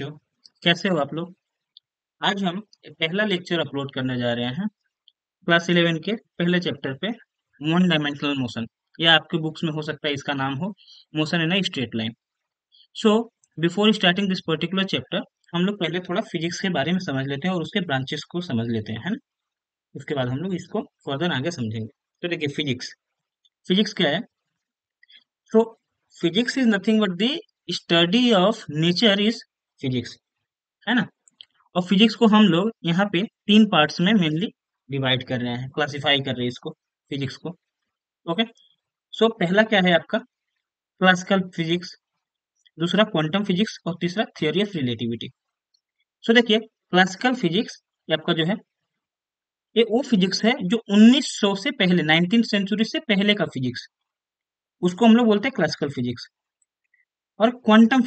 बच्चों, कैसे हो आप लोग। आज हम पहला लेक्चर अपलोड करने जा रहे हैं क्लास 11 के पहले चैप्टर पे, वन डायमेंशनल मोशन। या आपके बुक्स में हो सकता है इसका नाम हो motion in a straight line. So before starting this particular chapter, हम लोग पहले थोड़ा फिजिक्स के बारे में समझ लेते हैं और उसके ब्रांचेस को समझ लेते हैं, है ना। उसके बाद हम लोग इसको फर्दर आगे समझेंगे। तो देखिए, फिजिक्स फिजिक्स क्या है। सो physics is nothing but the study of nature is physics, है ना। और फिजिक्स को हम लोग यहाँ पे तीन पार्ट्स में मेनली डिवाइड कर रहे हैं, क्लासिफाई कर रहे हैं इसको, फिजिक्स को। ओके। सो पहला क्या है आपका, क्लासिकल फिजिक्स। दूसरा क्वांटम फिजिक्स और तीसरा थियोरी ऑफ रिलेटिविटी। सो देखिए, क्लासिकल फिजिक्स ये आपका जो है, ये वो फिजिक्स है जो 1900 से पहले, 19th सेंचुरी से पहले का फिजिक्स, उसको हम लोग बोलते हैं क्लासिकल फिजिक्स। और क्वांटम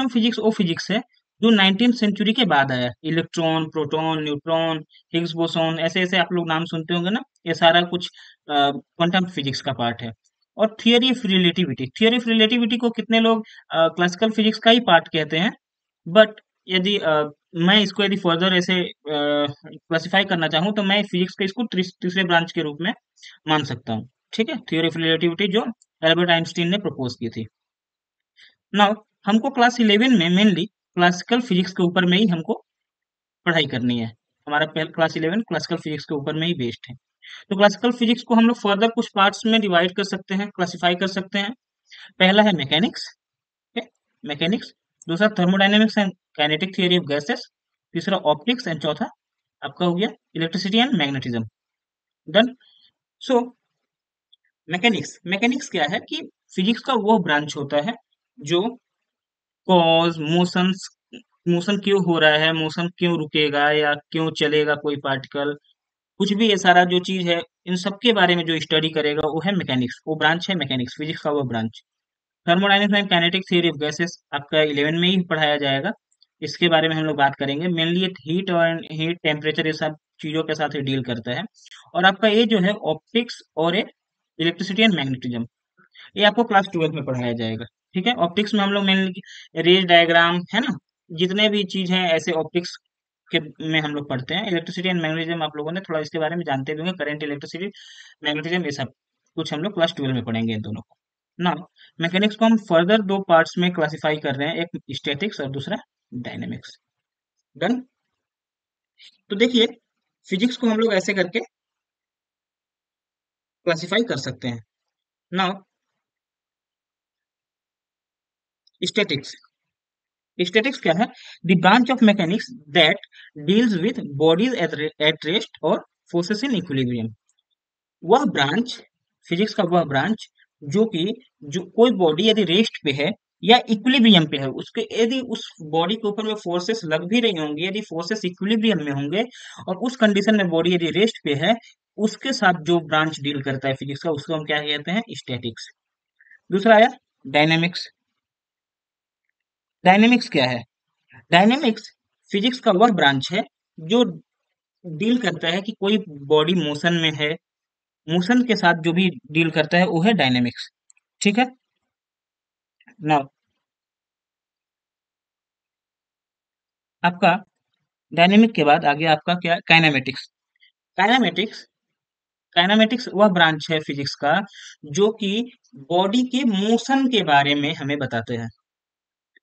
फिजिक्स वो फिजिक्स है जो 19th सेंचुरी के बाद आया। Electron, proton, neutron, Higgs boson, ऐसे ऐसे आप लोग नाम सुनते होंगे ना, ये सारा कुछ क्वांटम फिजिक्स का पार्ट है। और थियरी ऑफ रिलेटिविटी को कितने लोग क्लासिकल फिजिक्स का ही पार्ट कहते हैं। बट यदि मैं इसको यदि फर्दर ऐसे क्लासिफाई करना चाहूँ तो मैं फिजिक्स के इसको तीसरे ब्रांच के रूप में मान सकता हूँ। ठीक है, थियोरी ऑफ रिलेटिविटी जो एल्बर्ट आइंस्टीन ने प्रपोज की थी। नाउ हमको क्लास 11 में मेनली क्लासिकल फिजिक्स के ऊपर में ही हमको पढ़ाई करनी है। हमारा क्लास 11 क्लासिकल फिजिक्स के ऊपर में ही बेस्ड है। तो क्लासिकल फिजिक्स को हम लोग फर्दर कुछ पार्ट्स में डिवाइड कर सकते हैं, क्लासिफाई कर सकते हैं। पहला है मैकेनिक्स। मैकेनिक्स। दूसरा thermodynamics and kinetic theory of gases. तीसरा ऑप्टिक्स एंड चौथा आपका हो गया electricity and magnetism. Done. So mechanics mechanics क्या है कि फिजिक्स का वो ब्रांच होता है जो कॉज मोशंस, मोशन क्यों हो रहा है, मोशन क्यों रुकेगा या क्यों चलेगा कोई पार्टिकल, कुछ भी ये सारा जो चीज है, इन सब के बारे में जो स्टडी करेगा वो है मैकेनिक्स, वो ब्रांच है मैकेनिक्स, फिजिक्स का वो branch. Thermodynamics and kinetic theory of gases आपका 11 में ही पढ़ाया जाएगा। इसके बारे में हम लोग बात करेंगे। मेनली ये हीट और हीट टेम्परेचर ये सब चीजों के साथ ही डील करता है। और आपका ये जो है ऑप्टिक्स और इलेक्ट्रिसिटी एंड मैग्नेटिज्म, ये आपको क्लास 12 में पढ़ाया जाएगा। ठीक है, ऑप्टिक्स में हम लोग मेनली रेज डायग्राम, है ना, जितने भी चीज हैं ऐसे ऑप्टिक्स के में हम लोग पढ़ते हैं। इलेक्ट्रिसिटी एंड मैग्नेटिज्म आप लोगों ने थोड़ा इसके बारे में जानते भी होंगे, करंट, इलेक्ट्रिसिटी, मैग्नेटिज्म, ये सब कुछ हम लोग क्लास 12 में पढ़ेंगे इन दोनों को ना। मैकेनिक्स को हम फर्दर दो पार्ट्स में क्लासिफाई कर रहे हैं, एक स्टैटिक्स और दूसरा डायनेमिक्स। डन। तो देखिए, फिजिक्स को हम लोग ऐसे करके क्लासिफाई कर सकते हैं ना। स्टैटिक्स स्टैटिक्स क्या है, the branch of mechanics that deals with bodies at rest और फोर्सेस इन इक्विलिब्रियम। वह ब्रांच, फिजिक्स का वह ब्रांच जो कि जो कोई बॉडी यदि रेस्ट पे है या इक्विलिब्रियम पे है, उसके यदि उस बॉडी के ऊपर में फोर्सेस लग भी रही होंगी, यदि फोर्सेस इक्विलिब्रियम में होंगे और उस कंडीशन में बॉडी यदि रेस्ट पे है, उसके साथ जो ब्रांच डील करता है फिजिक्स का, उसको हम क्या कहते हैं, स्टैटिक्स। दूसरा आया डायनेमिक्स। डायनेमिक्स क्या है, डायनेमिक्स फिजिक्स का वह ब्रांच है जो डील करता है कि कोई बॉडी मोशन में है, मोशन के साथ जो भी डील करता है वो है डायनेमिक्स। ठीक है। नाउ आपका डायनेमिक के बाद आगे आपका क्या, काइनेमेटिक्स। काइनेमेटिक्स काइनेमेटिक्स वह ब्रांच है फिजिक्स का जो कि बॉडी के मोशन के बारे में हमें बताते हैं,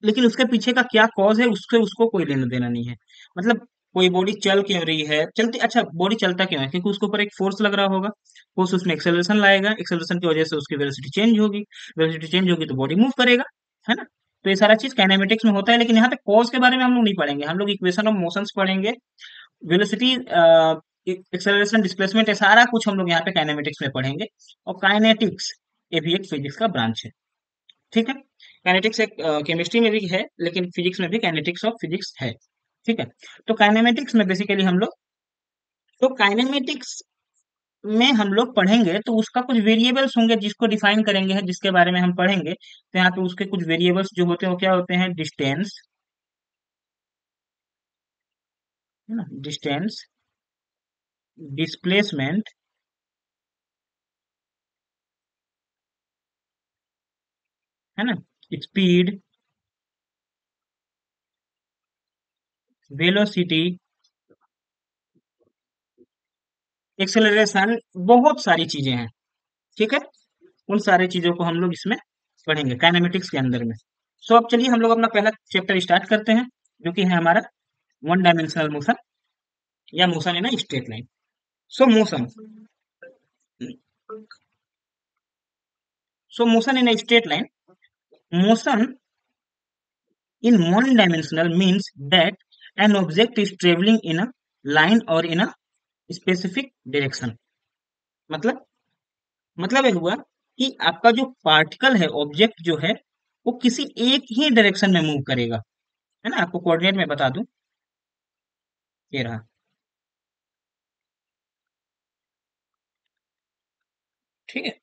लेकिन उसके पीछे का क्या कॉज है उससे उसको कोई लेना देना नहीं है। मतलब कोई बॉडी चल क्यों रही है, चलती, अच्छा बॉडी चलता क्यों है, क्योंकि उसके ऊपर एक फोर्स लग रहा होगा, फोर्स उसमें एक्सेलरेशन लाएगा, एक्सेलरेशन की वजह से उसकी वेलोसिटी चेंज होगी, वेलोसिटी चेंज होगी तो बॉडी मूव करेगा, है ना। तो ये सारा चीज काइनेमेटिक्स में होता है, लेकिन यहाँ पे कॉज के बारे में हम लोग नहीं पढ़ेंगे, हम लोग इक्वेशन ऑफ मोशंस पढ़ेंगे। वेलोसिटी, एक्सेलरेशन, डिस्प्लेसमेंट, ये सारा कुछ हम लोग यहाँ पे काइनेमेटिक्स में पढ़ेंगे। और काइनेटिक्स ये भी एक फिजिक्स का ब्रांच है। ठीक है। काइनेटिक्स एक केमिस्ट्री में भी है, लेकिन फिजिक्स में भी काइनेटिक्स ऑफ फिजिक्स है। ठीक है। तो काइनेमेटिक्स में बेसिकली हम लोग, तो काइनेमेटिक्स में हम लोग पढ़ेंगे तो उसका कुछ वेरिएबल्स होंगे जिसको डिफाइन करेंगे, है जिसके बारे में हम पढ़ेंगे, तो यहाँ पे उसके कुछ वेरिएबल्स जो होते हैं वो क्या होते हैं, डिस्टेंस, है ना, डिस्टेंस, डिस्प्लेसमेंट, है ना, स्पीड, वेलोसिटी, एक्सेलरेशन, बहुत सारी चीजें हैं। ठीक है, उन सारी चीजों को हम लोग इसमें पढ़ेंगे काइनेमेटिक्स के अंदर में। सो अब चलिए हम लोग अपना पहला चैप्टर स्टार्ट करते हैं, जो कि है हमारा वन डायमेंशनल मोशन या motion in straight line. So motion, so motion in straight line, motion in one dimensional means that an object is traveling in a line or in a specific direction। मतलब मतलब ये हुआ कि आपका जो particle है, object जो है, वो किसी एक ही डायरेक्शन में मूव करेगा। है ना, आपको कोऑर्डिनेट में बता दूं, ये रहा। ठीक है,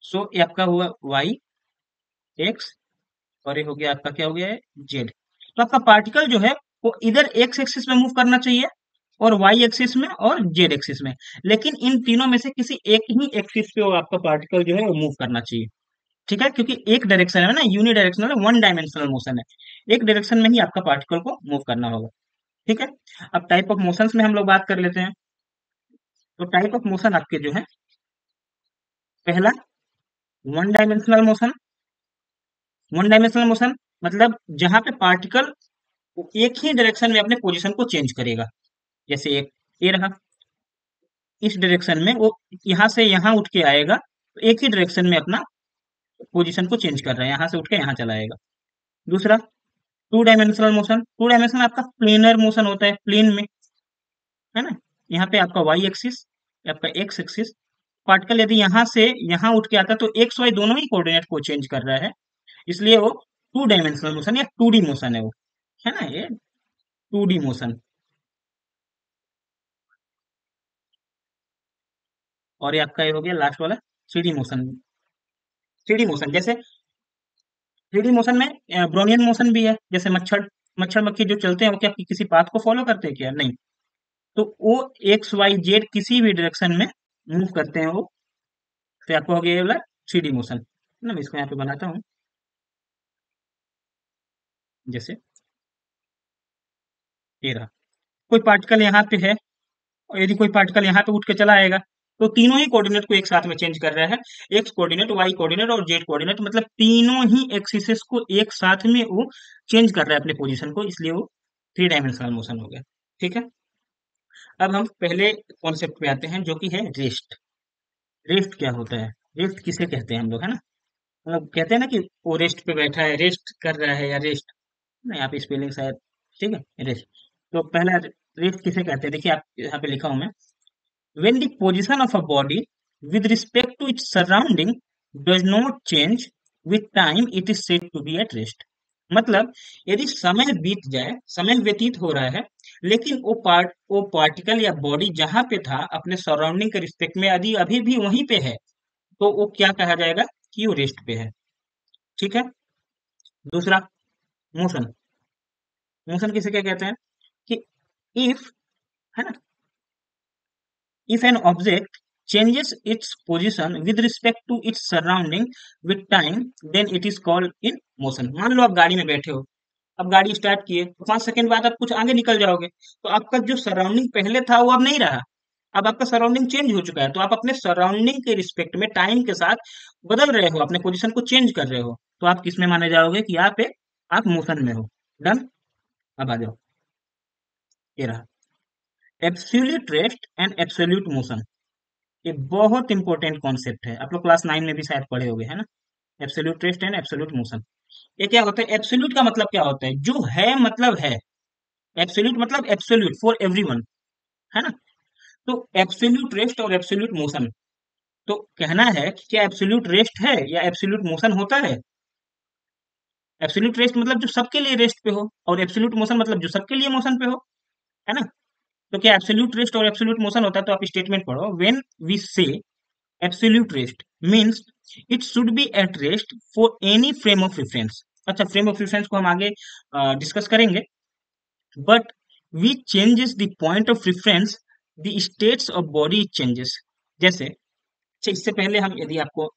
सो ये आपका हुआ वाई एक्स, और ये हो गया आपका, क्या हो गया है, जेड। तो आपका पार्टिकल जो है वो इधर एक्स एक्सिस में मूव करना चाहिए, और वाई एक्सिस में और जेड एक्सिस में। लेकिन इन तीनों में से किसी एक ही एक्सिस पे वो आपका पार्टिकल जो है वो मूव करना चाहिए। ठीक है, क्योंकि एक डायरेक्शन है ना, यूनि डायरेक्शनल है, वन डायमेंशनल मोशन है, एक डायरेक्शन में ही आपका पार्टिकल को मूव करना होगा। ठीक है, अब टाइप ऑफ मोशंस में हम लोग बात कर लेते हैं। तो टाइप ऑफ मोशन आपके जो है, पहला one dimensional motion. One dimensional motion मतलब जहां पे पार्टिकल एक ही डायरेक्शन में अपने पोजीशन को चेंज करेगा। जैसे एक ये रहा, इस डायरेक्शन में वो यहाँ से यहाँ उठ के आएगा, तो एक ही डायरेक्शन में अपना पोजीशन को चेंज कर रहा है, यहाँ से उठ के यहाँ चला आएगा। दूसरा two dimensional motion, two dimensional आपका प्लेनर मोशन होता है, प्लेन में, है ना। यहाँ पे आपका वाई एक्सिस, आपका एक्स एक्सिस, पार्टिकल यदि यहाँ से यहाँ उठ के आता है तो एक्स वाई दोनों ही कोऑर्डिनेट को चेंज कर रहा है, इसलिए वो टू डायमेंशनल मोशन या टू डी मोशन है वो, है ना, ये टू डी मोशन। और ये आपका ये हो गया लास्ट वाला three D motion. Three D motion जैसे, थ्री डी मोशन में ब्रोनियन मोशन भी है, जैसे मच्छर, मच्छर मक्खी जो चलते हैं वो क्या किसी पाथ को फॉलो करते हैं क्या, नहीं। तो वो एक्स वाई जेड किसी भी डायरेक्शन में मूव करते हैं वो। तो आपको हो गया ये वाला थ्री डी मोशन, है ना। मैं इसको यहाँ पे बनाता हूँ, जैसे ये रहा, कोई पार्टिकल यहाँ पे है, और यदि कोई पार्टिकल यहाँ पे उठ के चला आएगा, तो तीनों ही कोऑर्डिनेट को एक साथ में चेंज कर रहा है। एक्स कोऑर्डिनेट, वाई कोऑर्डिनेट और जेड कोऑर्डिनेट, मतलब तीनों ही एक्सिस को एक साथ में वो चेंज कर रहा है अपने पोजीशन को, इसलिए वो थ्री डायमेंशनल मोशन हो गया। ठीक है, अब हम पहले कॉन्सेप्ट पे आते हैं, जो कि है रेस्ट। रेस्ट क्या होता है, रेस्ट किसे कहते हैं हम लोग, है ना। मतलब कहते हैं ना कि वो रेस्ट पे बैठा है, रेस्ट कर रहा है, या रेस्ट ना, यहाँ पे स्पेलिंग शायद, ठीक है, रेस्ट। तो पहला रेस्ट किसे कहते हैं, देखिए आप यहाँ पे लिखा हूं मैं, when the position of a body with respect to its surrounding does not change with time, it is said to be at rest। मतलब यदि समय बीत जाए, समय व्यतीत हो रहा है, लेकिन वो पार्टिकल या बॉडी जहां पे था अपने सराउंडिंग के रिस्पेक्ट में यदि अभी भी वहीं पे है, तो वो क्या कहा जाएगा कि वो रेस्ट पे है। ठीक है, दूसरा मोशन। मोशन किसे क्या कहते हैं कि इफ, है ना, if an object changes its position with respect to its surrounding with time, then it is called in motion। मान लो आप गाड़ी में बैठे हो, अब गाड़ी स्टार्ट किए तो 5 सेकंड बाद आप कुछ आगे निकल जाओगे, तो आपका जो सराउंडिंग पहले था वो अब नहीं रहा, अब आपका सराउंडिंग चेंज हो चुका है, तो आप अपने सराउंडिंग के रिस्पेक्ट में टाइम के साथ बदल रहे हो, अपने पोजीशन को चेंज कर रहे हो, तो आप किसमें माने जाओगे कि यहाँ पे आप मोशन में हो। डन, अब आ जाओ, ये रहा absolute rest and absolute motion. ये बहुत इंपॉर्टेंट कॉन्सेप्ट है, आप लोग क्लास 9 में भी शायद पढ़े होंगे, है ना। Absolute rest and absolute motion, ये क्या होता है, एब्सोल्यूट का मतलब क्या होता है, जो है मतलब है। एब्सोल्यूट मतलब एब्सोल्यूट फॉर एवरीवन, है ना। तो एब्सोल्यूट रेस्ट और एब्सोल्यूट मोशन, तो कहना है कि क्या एब्सोल्यूट रेस्ट है या एब्सोल्यूट मोशन होता है। एब्सोल्यूट रेस्ट मतलब जो सबके लिए रेस्ट पे हो, और एब्सोल्यूट मोशन मतलब जो सबके लिए मोशन पे हो, है ना। तो क्या एब्सोल्यूट रेस्ट और एब्सोल्यूट मोशन होता है, तो आप स्टेटमेंट पढ़ो, when we say absolute rest means it should be at rest for any frame of reference. अच्छा, फ्रेम ऑफ रेफरेंस को हम आगे डिस्कस करेंगे, but we changes the point of reference, the states of body changes. जैसे, अच्छा, इससे पहले हम यदि आपको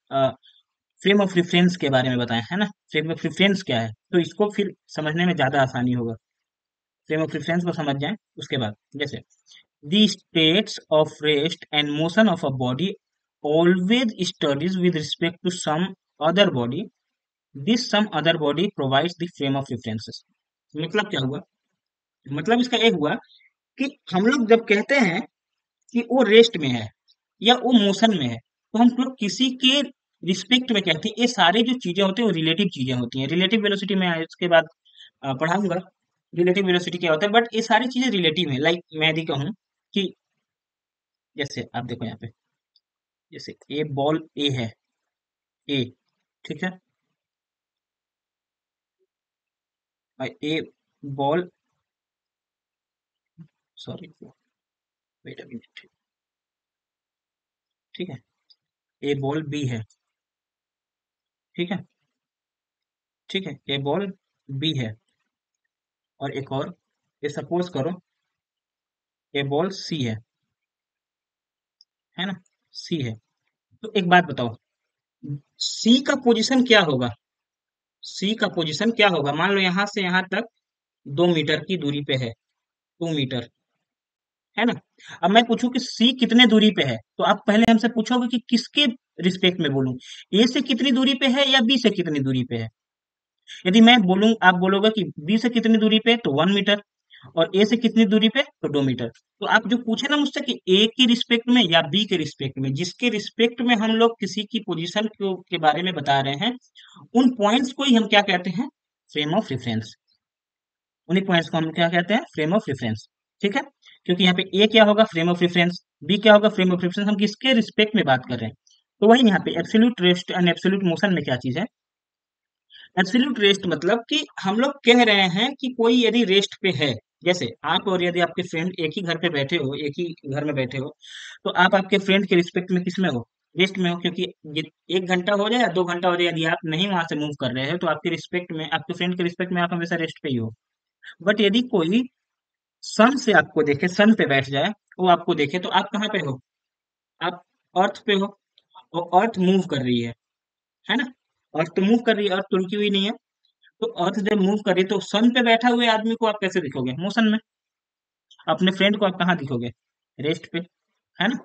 फ्रेम ऑफ रेफरेंस के बारे में बताएं, है ना, फ्रेम ऑफ रेफरेंस क्या है, तो इसको फिर समझने में ज्यादा आसानी होगा। फ्रेम ऑफ रेफरेंस को समझ जाएं उसके बाद। जैसे the states of rest and motion of a body always studies with respect to some other body. This some other body provides the frame of references. मतलब क्या हुआ? मतलब इसका एक हुआ कि हम लोग जब कहते हैं कि वो रेस्ट में है या वो मोशन में है, तो हम लोग किसी के रिस्पेक्ट में कहते हैं। ये सारी जो चीजें होती हैं वो रिलेटिव चीजें होती हैं। रिलेटिव वेलोसिटी में इसके बाद पढ़ाऊंगा रिलेटिव वेलोसिटी क्या होता है, बट ये सारी चीजें रिलेटिव है। लाइक मैं यदि कहूँ कि जैसे आप देखो यहाँ पे, जैसे ए बॉल ए है, ए, ठीक है, और a ball, sorry wait a minute, ठीक है, ए बॉल बी है, ठीक है, ठीक है, ए बॉल बी है, और एक और, ये सपोज करो ए बॉल सी है ना, सी है। तो एक बात बताओ, सी का पोजीशन क्या होगा? सी का पोजीशन क्या होगा? मान लो यहाँ से यहाँ तक 2 मीटर की दूरी पे है, 2 मीटर, है ना। अब मैं पूछूं कि सी कितने दूरी पे है, तो आप पहले हमसे पूछोगे कि किसके रिस्पेक्ट में बोलूं, ए से कितनी दूरी पे है या बी से कितनी दूरी पे है। यदि मैं बोलूं, आप बोलोगे कि बी से कितनी दूरी पे, तो 1 मीटर, और ए से कितनी दूरी पे, तो 2 मीटर। तो आप जो पूछे ना मुझसे कि ए की रिस्पेक्ट में या बी के रिस्पेक्ट में, जिसके रिस्पेक्ट में हम लोग किसी की पोजीशन के बारे में बता रहे हैं, उन पॉइंट्स को ही हम क्या कहते हैं? Frame of reference. उन्हीं पॉइंट्स को हम क्या कहते हैं? Frame of reference. ठीक है, क्योंकि यहाँ पे ए क्या होगा? Frame of reference. बी क्या होगा? Frame of reference. हम किसके रिस्पेक्ट में बात कर रहे हैं? तो वही यहाँ पे absolute rest and absolute motion में क्या चीज है? एब्सोल्यूट रेस्ट मतलब कि हम लोग कह रहे हैं कि कोई यदि रेस्ट पे है, जैसे आप और यदि आपके फ्रेंड एक ही घर पे बैठे हो, एक ही घर में बैठे हो, तो आप आपके फ्रेंड के रिस्पेक्ट में किस में हो? रेस्ट में हो, क्योंकि ये 1 घंटा हो जाए या 2 घंटा हो जाए, यदि आप नहीं वहां से मूव कर रहे हो, तो आपके रिस्पेक्ट में, आपके फ्रेंड के रिस्पेक्ट में आप हमेशा रेस्ट पे ही हो। बट यदि कोई सन से आपको देखे, सन पे बैठ जाए, वो आपको देखे, तो आप कहाँ पे हो? आप अर्थ पे हो, और अर्थ मूव कर रही है ना। अर्थ तो मूव कर रही है, अर्थ तो रुकी हुई नहीं है। तो अर्थ जब मूव कर रही है, तो सन पे बैठा हुए आदमी को आप कैसे दिखोगे? मोशन में। अपने फ्रेंड को आप कहाँ दिखोगे? रेस्ट पे, है ना,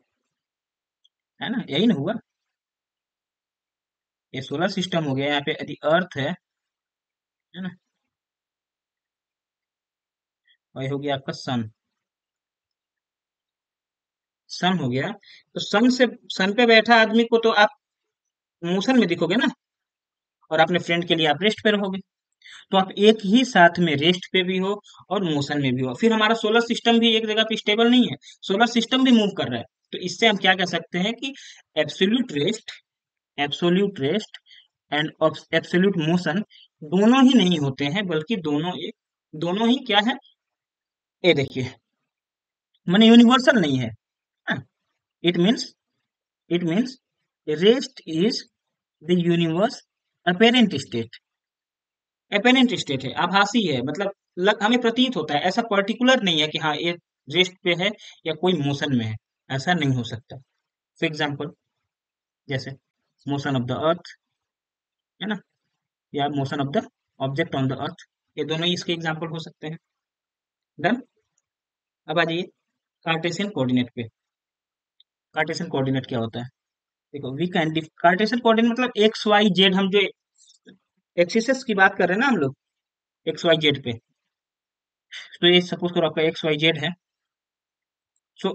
है ना, यही ना हुआ। ये सोलर सिस्टम हो गया, यहाँ पे यदि अर्थ है ना, और ये हो गया आपका सन, सन हो गया। तो सन से, सन पे बैठा आदमी को तो आप मोशन में दिखोगे ना, और अपने फ्रेंड के लिए आप रेस्ट पे रहोगे। तो आप एक ही साथ में रेस्ट पे भी हो और मोशन में भी हो। फिर हमारा सोलर सिस्टम भी एक जगह पे स्टेबल नहीं है, सोलर सिस्टम भी मूव कर रहा है। तो इससे हम क्या कह सकते हैं कि absolute rest, absolute rest and absolute motion दोनों ही नहीं होते हैं, बल्कि दोनों एक, दोनों ही क्या है? ये देखिए, माने यूनिवर्सल नहीं है। It means, it means rest is the universe apparent state. Apparent state है, आभासी है, मतलब हमें प्रतीत होता है, ऐसा पर्टिकुलर नहीं है कि हाँ ये रेस्ट पे है या कोई मोशन में है। ऐसा नहीं हो सकता। फॉर एग्जाम्पल, जैसे मोशन ऑफ द अर्थ, है ना, या motion of the object on the earth, ये दोनों ही इसके एग्जाम्पल हो सकते हैं। डन। अब आ जाइए कार्टेशियन कोऑर्डिनेट पे। कार्टेशियन कोऑर्डिनेट क्या होता है? देखो, वी कैन कार्टेशियन कोऑर्डिनेट मतलब एक्स वाई जेड, हम जो एक्सिस की बात कर रहे हैं ना हम लोग, एक्स वाई जेड पे। तो ये सपोज करो आपका एक्स वाई जेड है। सो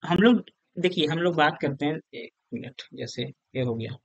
हम लोग, देखिए हम लोग बात करते हैं, 1 मिनट, जैसे ये हो गया,